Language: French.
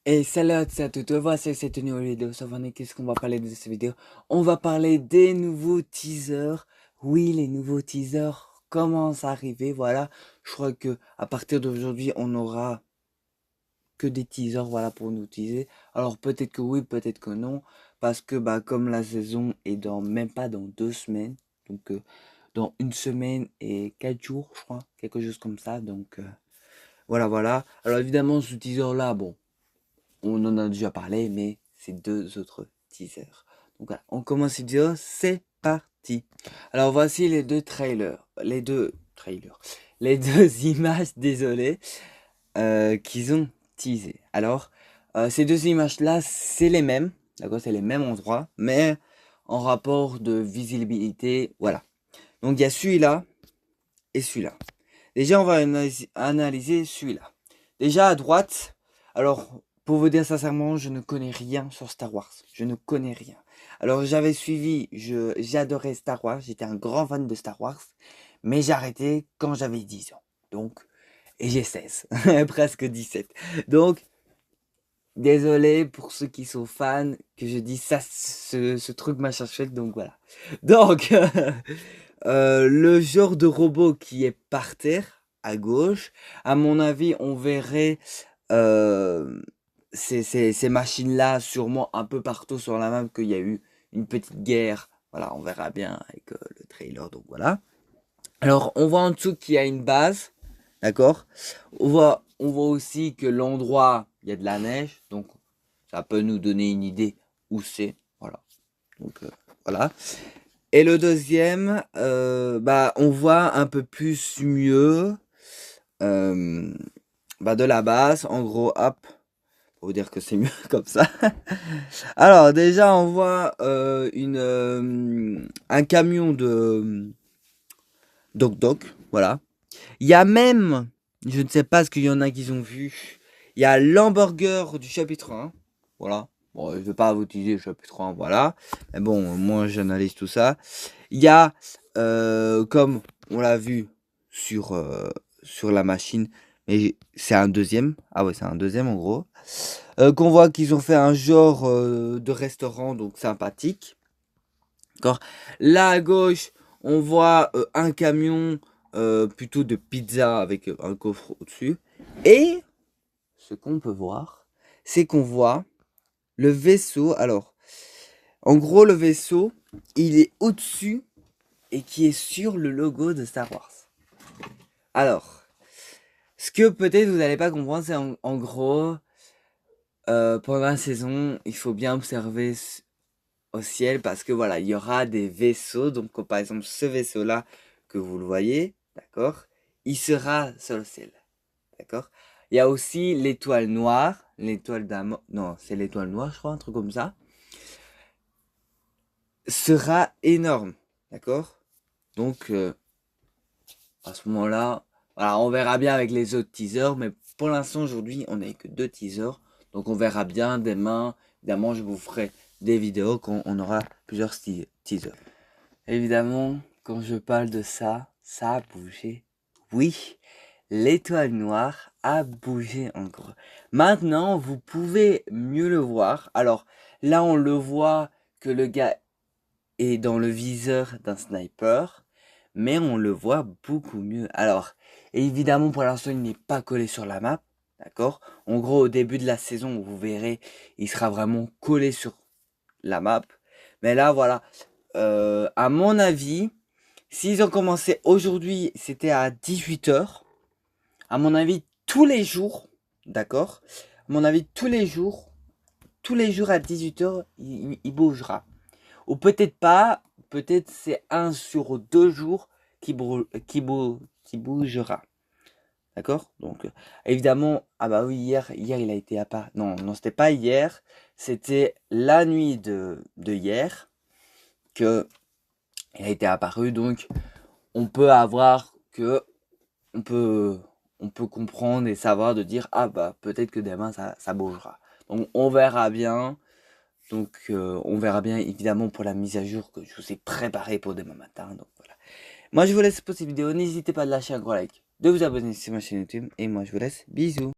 Et salut à tous et à toutes, voici cette nouvelle vidéo. Qu'est-ce qu'on va parler de cette vidéo? On va parler des nouveaux teasers. Oui, les nouveaux teasers commencent à arriver, voilà. Je crois que à partir d'aujourd'hui, on n'aura que des teasers, voilà, pour nous teaser. Alors peut-être que oui, peut-être que non. Parce que bah comme la saison est dans même pas dans 2 semaines, donc dans 1 semaine et 4 jours, je crois, quelque chose comme ça. Donc voilà. Alors évidemment, ce teaser-là, bon. On en a déjà parlé, mais c'est deux autres teasers. Donc voilà, on commence cette vidéo, c'est parti. Alors voici les deux trailers, les deux images, désolé, qu'ils ont teasé. Alors, ces deux images-là, c'est les mêmes, d'accord, c'est les mêmes endroits, mais en rapport de visibilité, voilà. Donc il y a celui-là et celui-là. Déjà, on va analyser celui-là. Déjà à droite, alors pour vous dire sincèrement, je ne connais rien sur Star Wars. Je ne connais rien. Alors j'avais suivi, j'adorais Star Wars, j'étais un grand fan de Star Wars, mais j'ai arrêté quand j'avais 10 ans. Donc, et j'ai 16, presque 17. Donc, désolé pour ceux qui sont fans que je dis ça, ce truc machin chouette, donc voilà. Donc, le genre de robot qui est par terre, à gauche, à mon avis, on verrait euh, ces machines-là sûrement un peu partout sur la map, qu'il y a eu une petite guerre. Voilà, on verra bien avec le trailer, donc voilà. Alors, on voit en dessous qu'il y a une base, d'accord? On voit aussi que l'endroit, il y a de la neige, donc ça peut nous donner une idée où c'est. Voilà, donc voilà. Et le deuxième, bah, on voit un peu plus mieux euh, bah, de la base. En gros, hop, pour vous dire que c'est mieux comme ça. Alors, déjà, on voit un camion de Doc Doc, voilà. Il y a même, je ne sais pas ce qu'il y en a qui ont vu, il y a l'hamburger du chapitre 1. Voilà. Bon, je ne vais pas vous utiliser le chapitre 1, voilà. Mais bon, moi, j'analyse tout ça. Il y a, comme on l'a vu sur la machine, mais c'est un deuxième. Ah ouais, c'est un deuxième en gros. Qu'on voit qu'ils ont fait un genre de restaurant, donc sympathique. D'accord. Là à gauche, on voit un camion plutôt de pizza avec un coffre au-dessus. Et ce qu'on peut voir, c'est qu'on voit le vaisseau. Alors, en gros, le vaisseau, il est au-dessus et qui est sur le logo de Star Wars. Alors, ce que peut-être vous n'allez pas comprendre, c'est en gros, pendant la saison, il faut bien observer au ciel parce que voilà, il y aura des vaisseaux. Donc, comme par exemple, ce vaisseau-là que vous le voyez, d'accord, il sera sur le ciel, d'accord. Il y a aussi l'étoile noire, l'étoile d'amour, non, c'est l'étoile noire, je crois, un truc comme ça, sera énorme, d'accord. Donc, à ce moment-là, voilà, on verra bien avec les autres teasers, mais pour l'instant, aujourd'hui, on n'a que 2 teasers. Donc, on verra bien demain. Évidemment, je vous ferai des vidéos quand on aura plusieurs teasers. Évidemment, quand je parle de ça, ça a bougé. Oui, l'étoile noire a bougé encore. Maintenant, vous pouvez mieux le voir. Alors, là, on le voit que le gars est dans le viseur d'un sniper, mais on le voit beaucoup mieux. Alors, évidemment, pour l'instant, il n'est pas collé sur la map, d'accord? En gros, au début de la saison, vous verrez, il sera vraiment collé sur la map. Mais là, voilà, à mon avis, s'ils ont commencé aujourd'hui, c'était à 18 h. À mon avis, tous les jours, d'accord? À mon avis, tous les jours à 18 h, il bougera. Ou peut-être pas, peut-être c'est un sur 2 jours qui bougera. D'accord? Donc, évidemment, ah bah oui, hier il a été à part. Non, non, c'était pas hier, c'était la nuit de hier que il a été apparu. Donc, on peut avoir que, on peut, on peut comprendre et savoir de dire, ah bah peut-être que demain ça bougera. Donc, on verra bien. Donc, on verra bien évidemment pour la mise à jour que je vous ai préparé pour demain matin. Donc voilà. Moi, je vous laisse pour cette vidéo. N'hésitez pas à lâcher un gros like, de vous abonner sur ma chaîne YouTube. Et moi, je vous laisse. Bisous.